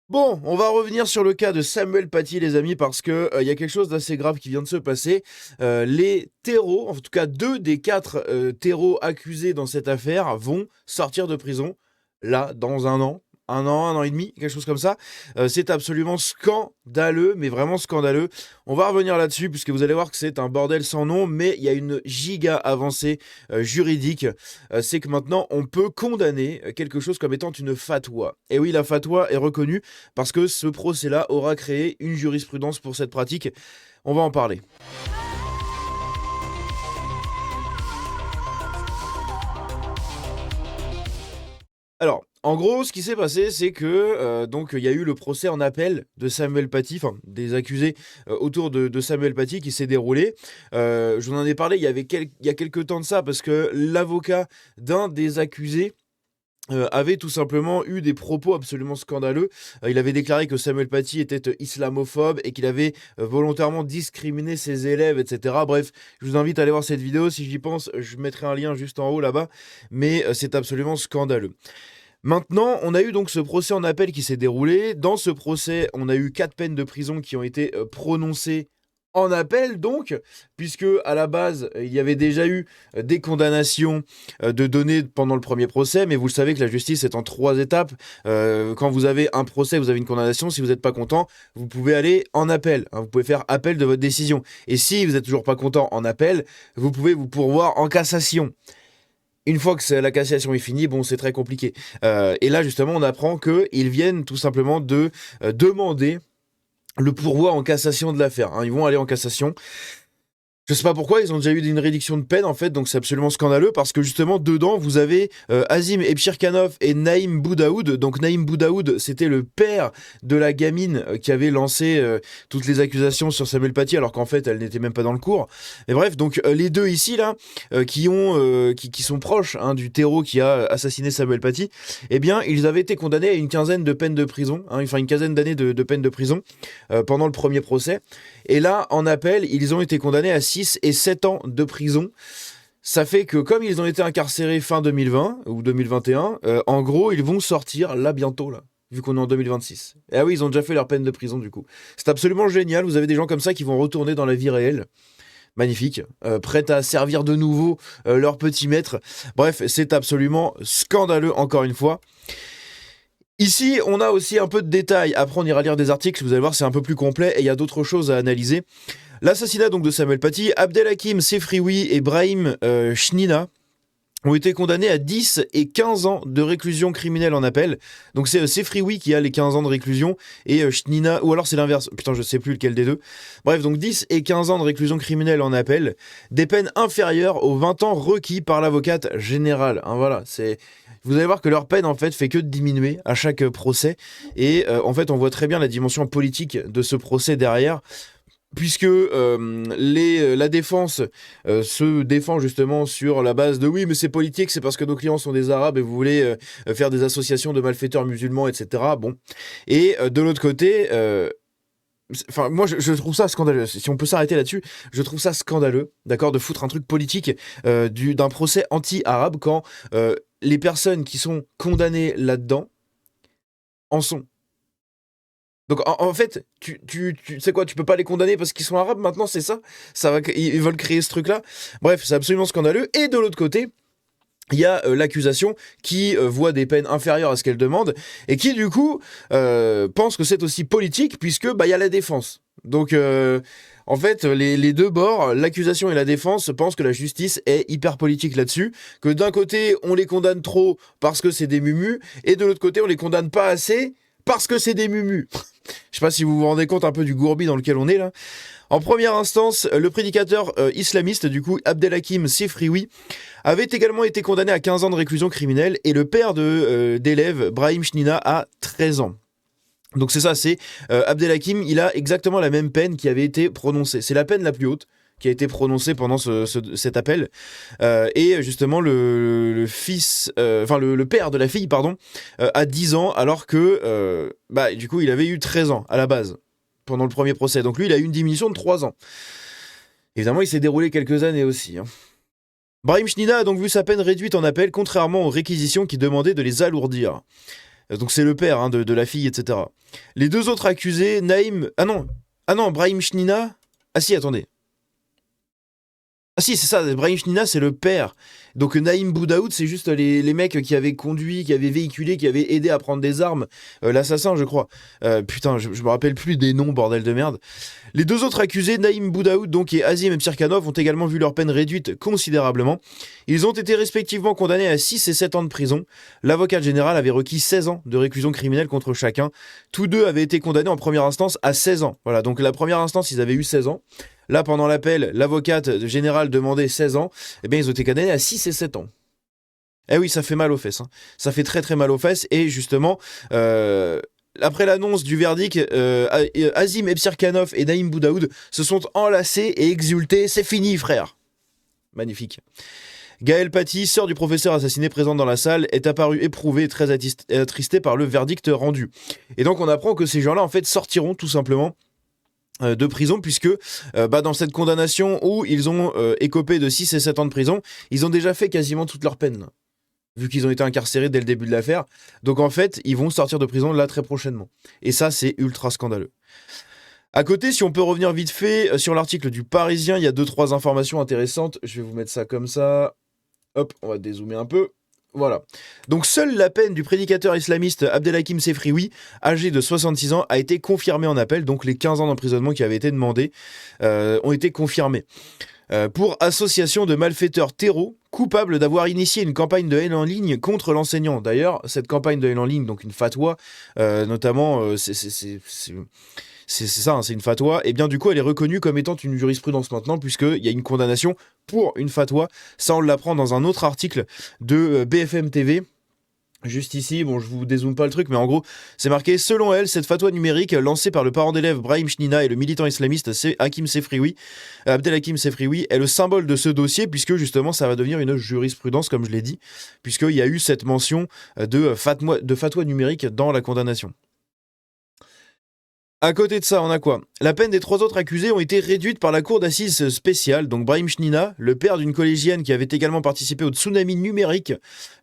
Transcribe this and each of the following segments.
Bon, on va revenir sur le cas de Samuel Paty, les amis, parce que il y a quelque chose d'assez grave qui vient de se passer. Les terreaux, en tout cas 2 des 4 terreaux accusés dans cette affaire vont sortir de prison, là, dans un an et demi, quelque chose comme ça. C'est absolument scandaleux, mais vraiment scandaleux. On va revenir là-dessus, puisque vous allez voir que c'est un bordel sans nom, mais il y a une giga avancée juridique. C'est que maintenant, on peut condamner quelque chose comme étant une fatwa. Et oui, la fatwa est reconnue parce que ce procès-là aura créé une jurisprudence pour cette pratique. On va en parler. Alors, en gros, ce qui s'est passé, c'est que donc il y a eu le procès en appel de Samuel Paty, enfin des accusés autour de Samuel Paty qui s'est déroulé. Je vous en ai parlé il y a quelques temps de ça parce que l'avocat d'un des accusés avait tout simplement eu des propos absolument scandaleux. Il avait déclaré que Samuel Paty était islamophobe et qu'il avait volontairement discriminé ses élèves, etc. Bref, je vous invite à aller voir cette vidéo. Si j'y pense, je mettrai un lien juste en haut là-bas. Mais c'est absolument scandaleux. Maintenant, on a eu donc ce procès en appel qui s'est déroulé. Dans ce procès, on a eu 4 peines de prison qui ont été prononcées en appel donc, puisque à la base, il y avait déjà eu des condamnations de données pendant le premier procès, mais vous le savez que la justice est en 3 étapes. Quand vous avez un procès, vous avez une condamnation. Si vous n'êtes pas content, vous pouvez aller en appel, hein, vous pouvez faire appel de votre décision. Et si vous n'êtes toujours pas content en appel, vous pouvez vous pourvoir en cassation. Une fois que la cassation est finie, bon, c'est très compliqué. Et là, justement, on apprend qu'ils viennent tout simplement de demander le pourvoi en cassation de l'affaire, hein. Ils vont aller en cassation. Je sais pas pourquoi, ils ont déjà eu une réduction de peine en fait, donc c'est absolument scandaleux parce que justement dedans vous avez Azim Ebshirkanov et Naïm Boudaoud. Donc Naïm Boudaoud, c'était le père de la gamine qui avait lancé toutes les accusations sur Samuel Paty alors qu'en fait elle n'était même pas dans le cours. Et bref, donc les deux ici là qui sont proches, hein, du terreau qui a assassiné Samuel Paty, eh bien ils avaient été condamnés à une quinzaine de peines de prison, hein, enfin une quinzaine d'années de peine de prison pendant le premier procès. Et là, en appel, ils ont été condamnés à 6 et 7 ans de prison. Ça fait que comme ils ont été incarcérés fin 2020 ou 2021, en gros, ils vont sortir là bientôt, là, vu qu'on est en 2026. Et ah oui, ils ont déjà fait leur peine de prison du coup. C'est absolument génial, vous avez des gens comme ça qui vont retourner dans la vie réelle. Magnifique, prêts à servir de nouveau leur petit maître. Bref, c'est absolument scandaleux encore une fois. Ici, on a aussi un peu de détails. Après, on ira lire des articles, vous allez voir, c'est un peu plus complet et il y a d'autres choses à analyser. L'assassinat donc de Samuel Paty, Abdelhakim Sefrioui et Brahim Chnina ont été condamnés à 10 et 15 ans de réclusion criminelle en appel. Donc c'est Sefrioui qui a les 15 ans de réclusion et Chnina, ou alors c'est l'inverse, putain je sais plus lequel des deux. Bref, donc 10 et 15 ans de réclusion criminelle en appel, des peines inférieures aux 20 ans requis par l'avocate générale. Hein, voilà, c'est... Vous allez voir que leur peine en fait fait que de diminuer à chaque procès et en fait on voit très bien la dimension politique de ce procès derrière puisque la défense se défend justement sur la base de oui mais c'est politique, c'est parce que nos clients sont des arabes et vous voulez faire des associations de malfaiteurs musulmans, etc. Bon, et de l'autre côté enfin, moi, je trouve ça scandaleux. Si on peut s'arrêter là-dessus, je trouve ça scandaleux, d'accord, de foutre un truc politique d'un procès anti-arabe quand les personnes qui sont condamnées là-dedans en sont. Donc en fait, tu sais quoi, tu peux pas les condamner parce qu'ils sont arabes maintenant, c'est ça. Ils veulent créer ce truc-là. Bref, c'est absolument scandaleux. Et de l'autre côté, il y a l'accusation qui voit des peines inférieures à ce qu'elle demande et qui du coup pense que c'est aussi politique puisque bah il y a la défense. Donc en fait les deux bords, l'accusation et la défense, pensent que la justice est hyper politique là-dessus, que d'un côté on les condamne trop parce que c'est des mumus et de l'autre côté on les condamne pas assez parce que c'est des mumus. Je sais pas si vous vous rendez compte un peu du gourbi dans lequel on est là. En première instance, le prédicateur islamiste, du coup, Abdelhakim Sefrioui, avait également été condamné à 15 ans de réclusion criminelle et le père d'élève, Brahim Chnina, à 13 ans. Donc c'est ça, c'est Abdelhakim, il a exactement la même peine qui avait été prononcée. C'est la peine la plus haute qui a été prononcée pendant cet appel. Et justement, le fils, le père de la fille, pardon, a 10 ans, alors que, du coup, il avait eu 13 ans à la base pendant le premier procès. Donc lui, il a eu une diminution de 3 ans. Évidemment, il s'est déroulé quelques années aussi, hein. Brahim Chnina a donc vu sa peine réduite en appel, contrairement aux réquisitions qui demandaient de les alourdir. Donc c'est le père hein, de la fille, etc. Les deux autres accusés, Naïm... Ah non, Brahim Chnina... Ah si, attendez. Ah si, c'est ça, Brahim Chnina, c'est le père. Donc Naïm Boudaoud, c'est juste les mecs qui avaient conduit, qui avaient véhiculé, qui avaient aidé à prendre des armes. L'assassin, je crois. Putain, je me rappelle plus des noms, bordel de merde. Les deux autres accusés, Naïm Boudaoud donc, et Azim Psirkanov, ont également vu leur peine réduite considérablement. Ils ont été respectivement condamnés à 6 et 7 ans de prison. L'avocat général avait requis 16 ans de réclusion criminelle contre chacun. Tous deux avaient été condamnés en première instance à 16 ans. Voilà, donc la première instance, ils avaient eu 16 ans. Là, pendant l'appel, l'avocate générale demandait 16 ans. Eh bien, ils ont été condamnés à 6 et 7 ans. Eh oui, ça fait mal aux fesses. Hein. Ça fait très très mal aux fesses. Et justement, après l'annonce du verdict, Azim Psirkanov et Naïm Boudaoud se sont enlacés et exultés. C'est fini, frère. Magnifique. Gaël Paty, sœur du professeur assassiné présente dans la salle, est apparue éprouvée et très attristée par le verdict rendu. Et donc, on apprend que ces gens-là, en fait, sortiront tout simplement de prison, puisque dans cette condamnation où ils ont écopé de 6 et 7 ans de prison, ils ont déjà fait quasiment toute leur peine, vu qu'ils ont été incarcérés dès le début de l'affaire. Donc en fait, ils vont sortir de prison là très prochainement. Et ça, c'est ultra scandaleux. À côté, si on peut revenir vite fait sur l'article du Parisien, il y a 2-3 informations intéressantes. Je vais vous mettre ça comme ça. Hop, on va dézoomer un peu. Voilà. Donc seule la peine du prédicateur islamiste Abdelhakim Sefrioui, âgé de 66 ans, a été confirmée en appel. Donc les 15 ans d'emprisonnement qui avaient été demandés ont été confirmés. Pour association de malfaiteurs terreaux, coupable d'avoir initié une campagne de haine en ligne contre l'enseignant. D'ailleurs, cette campagne de haine en ligne, donc une fatwa, notamment, c'est ça, hein, c'est une fatwa, et bien du coup elle est reconnue comme étant une jurisprudence maintenant, puisqu'il y a une condamnation pour une fatwa. Ça on l'apprend dans un autre article de BFM TV. Juste ici, bon je vous dézoome pas le truc, mais en gros c'est marqué: selon elle, cette fatwa numérique lancée par le parent d'élève Brahim Chnina et le militant islamiste Abdelhakim Sefrioui est le symbole de ce dossier, puisque justement ça va devenir une jurisprudence, comme je l'ai dit, puisqu'il y a eu cette mention de fatwa numérique dans la condamnation. À côté de ça, on a quoi? La peine des 3 autres accusés ont été réduites par la cour d'assises spéciale. Donc Brahim Chnina, le père d'une collégienne qui avait également participé au tsunami numérique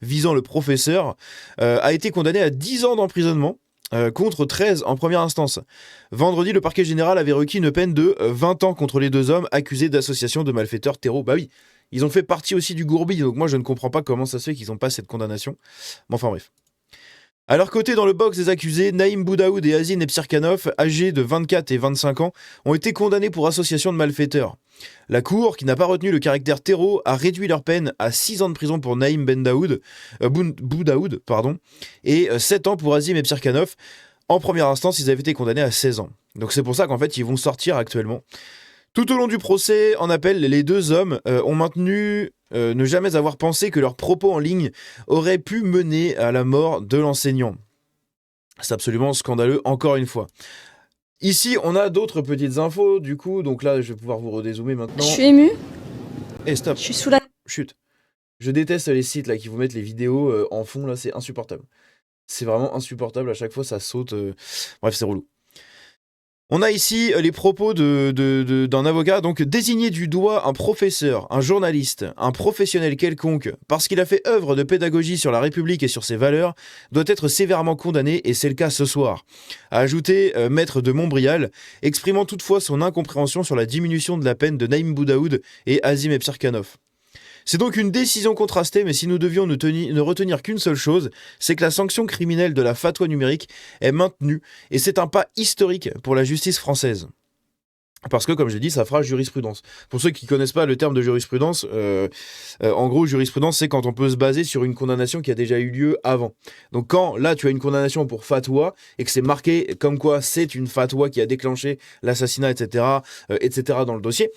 visant le professeur, a été condamné à 10 ans d'emprisonnement contre 13 en première instance. Vendredi, le parquet général avait requis une peine de 20 ans contre les 2 hommes accusés d'association de malfaiteurs terreaux. Bah oui, ils ont fait partie aussi du gourbi, donc moi je ne comprends pas comment ça se fait qu'ils n'ont pas cette condamnation. Mais enfin bref. À leur côté, dans le box des accusés, Naïm Boudaoud et Azim Psirkanov, âgés de 24 et 25 ans, ont été condamnés pour association de malfaiteurs. La cour, qui n'a pas retenu le caractère terreau, a réduit leur peine à 6 ans de prison pour Naïm Boudaoud, et 7 ans pour Azim Psirkanov. En première instance, ils avaient été condamnés à 16 ans. Donc c'est pour ça qu'en fait, ils vont sortir actuellement. Tout au long du procès, en appel, les 2 hommes ont maintenu ne jamais avoir pensé que leurs propos en ligne auraient pu mener à la mort de l'enseignant. C'est absolument scandaleux, encore une fois. Ici, on a d'autres petites infos, du coup, donc là, je vais pouvoir vous redézoomer maintenant. Je suis ému. Stop. Je suis sous la... Chut. Je déteste les sites là qui vous mettent les vidéos en fond, là, c'est insupportable. C'est vraiment insupportable, à chaque fois ça saute. Bref, c'est relou. On a ici les propos d'un avocat, donc désigner du doigt un professeur, un journaliste, un professionnel quelconque, parce qu'il a fait œuvre de pédagogie sur la République et sur ses valeurs, doit être sévèrement condamné, et c'est le cas ce soir. A ajouté Maître de Montbrial, exprimant toutefois son incompréhension sur la diminution de la peine de Naïm Boudaoud et Azim Psirkanov. C'est donc une décision contrastée, mais si nous devions ne retenir qu'une seule chose, c'est que la sanction criminelle de la fatwa numérique est maintenue, et c'est un pas historique pour la justice française. Parce que, comme j'ai dit, ça fera jurisprudence. Pour ceux qui ne connaissent pas le terme de jurisprudence, en gros, jurisprudence, c'est quand on peut se baser sur une condamnation qui a déjà eu lieu avant. Donc quand, là, tu as une condamnation pour fatwa, et que c'est marqué comme quoi c'est une fatwa qui a déclenché l'assassinat, etc., dans le dossier,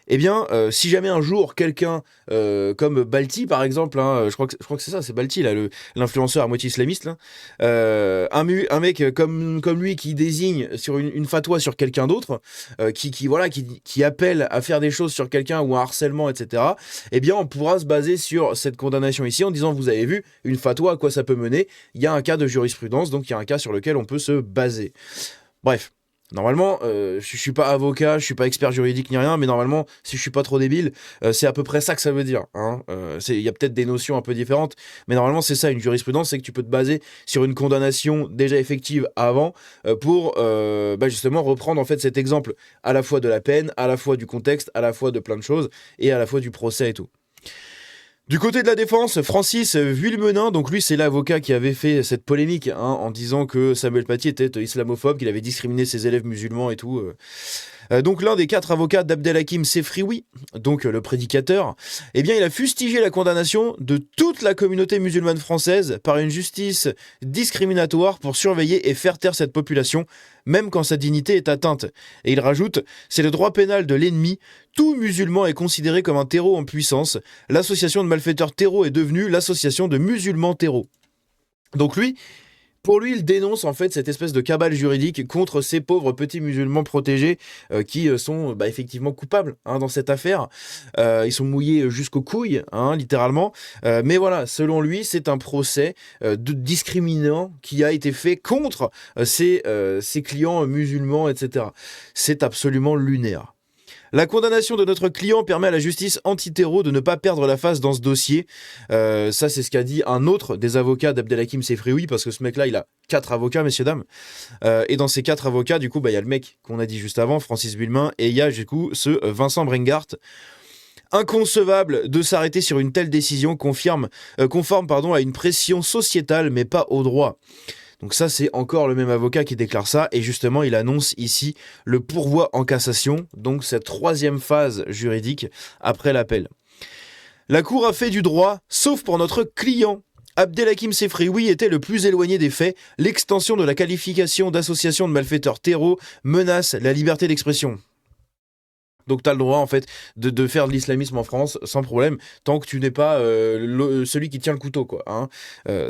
eh bien, si jamais un jour, quelqu'un comme Balti, par exemple, hein, je crois que c'est ça, c'est Balti, là, l'influenceur à moitié islamiste, là, un mec comme lui qui désigne sur une fatwa sur quelqu'un d'autre, qui appelle à faire des choses sur quelqu'un ou un harcèlement, etc., eh bien, on pourra se baser sur cette condamnation ici en disant, vous avez vu, une fatwa, à quoi ça peut mener? Il y a un cas de jurisprudence, donc il y a un cas sur lequel on peut se baser. Bref. Normalement, je suis pas avocat, je suis pas expert juridique ni rien, mais normalement, si je suis pas trop débile, c'est à peu près ça que ça veut dire, hein. Il y a peut-être des notions un peu différentes, mais normalement, c'est ça, une jurisprudence, c'est que tu peux te baser sur une condamnation déjà effective avant, pour, justement reprendre, en fait, cet exemple à la fois de la peine, à la fois du contexte, à la fois de plein de choses et à la fois du procès et tout. Du côté de la défense, Francis Vuillemenin, donc lui c'est l'avocat qui avait fait cette polémique, hein, en disant que Samuel Paty était islamophobe, qu'il avait discriminé ses élèves musulmans et tout. Donc l'un des 4 avocats d'Abdelhakim Sefrioui, donc le prédicateur, eh bien il a fustigé la condamnation de toute la communauté musulmane française par une justice discriminatoire pour surveiller et faire taire cette population, même quand sa dignité est atteinte. Et il rajoute, c'est le droit pénal de l'ennemi, tout musulman est considéré comme un terreau en puissance, l'association de malfaiteurs terreau est devenue l'association de musulmans terreau. Donc lui, pour lui, il dénonce en fait cette espèce de cabale juridique contre ces pauvres petits musulmans protégés qui sont effectivement coupables, hein, dans cette affaire. Ils sont mouillés jusqu'aux couilles, hein, littéralement. Mais voilà, selon lui, c'est un procès discriminant qui a été fait contre ses clients musulmans, etc. C'est absolument lunaire. La condamnation de notre client permet à la justice anti-terreau de ne pas perdre la face dans ce dossier. Ça, c'est ce qu'a dit un autre des avocats d'Abdelhakim Sefrioui, parce que ce mec-là, il a 4 avocats, messieurs, dames. Et dans ces 4 avocats, du coup, il y a le mec qu'on a dit juste avant, Francis Vuillemenin, et il y a, du coup, ce Vincent Brengart. Inconcevable de s'arrêter sur une telle décision conforme à une pression sociétale, mais pas au droit. Donc ça, c'est encore le même avocat qui déclare ça, et justement, il annonce ici le pourvoi en cassation, donc cette 3e phase juridique après l'appel. La Cour a fait du droit, sauf pour notre client. Abdelhakim Sefrioui était le plus éloigné des faits. L'extension de la qualification d'association de malfaiteurs terreau menace la liberté d'expression. Donc tu as le droit en fait de faire de l'islamisme en France sans problème, tant que tu n'es pas celui qui tient le couteau, quoi, hein.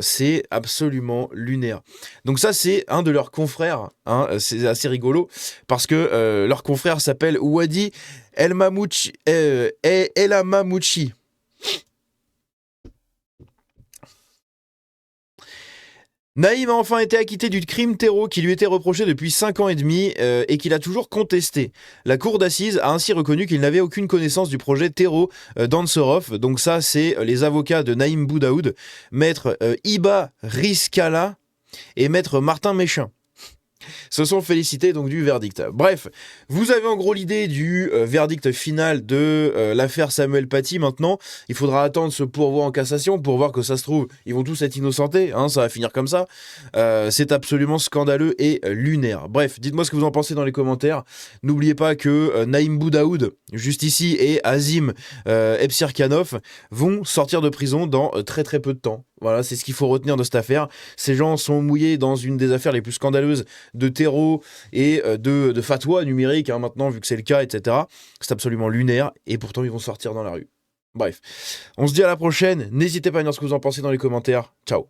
C'est absolument lunaire. Donc ça, c'est un de leurs confrères, hein, c'est assez rigolo, parce que leur confrère s'appelle Wadi El Amamouchi. Naïm a enfin été acquitté du crime terreau qui lui était reproché depuis 5 ans et demi et qu'il a toujours contesté. La cour d'assises a ainsi reconnu qu'il n'avait aucune connaissance du projet terreau d'Anserov. Donc ça, c'est les avocats de Naïm Boudaoud, maître Iba Rizkala et maître Martin Méchin se sont félicités donc du verdict. Bref, vous avez en gros l'idée du verdict final de l'affaire Samuel Paty. Maintenant, il faudra attendre ce pourvoi en cassation pour voir que ça se trouve, ils vont tous être innocentés, hein, ça va finir comme ça. C'est absolument scandaleux et lunaire. Bref, dites-moi ce que vous en pensez dans les commentaires. N'oubliez pas que Naïm Boudaoud, juste ici, et Azim Ebsirkanov vont sortir de prison dans très très peu de temps. Voilà, c'est ce qu'il faut retenir de cette affaire. Ces gens sont mouillés dans une des affaires les plus scandaleuses de terreau et de fatwa numérique, hein, maintenant, vu que c'est le cas, etc. C'est absolument lunaire, et pourtant ils vont sortir dans la rue. Bref, on se dit à la prochaine. N'hésitez pas à me dire ce que vous en pensez dans les commentaires. Ciao.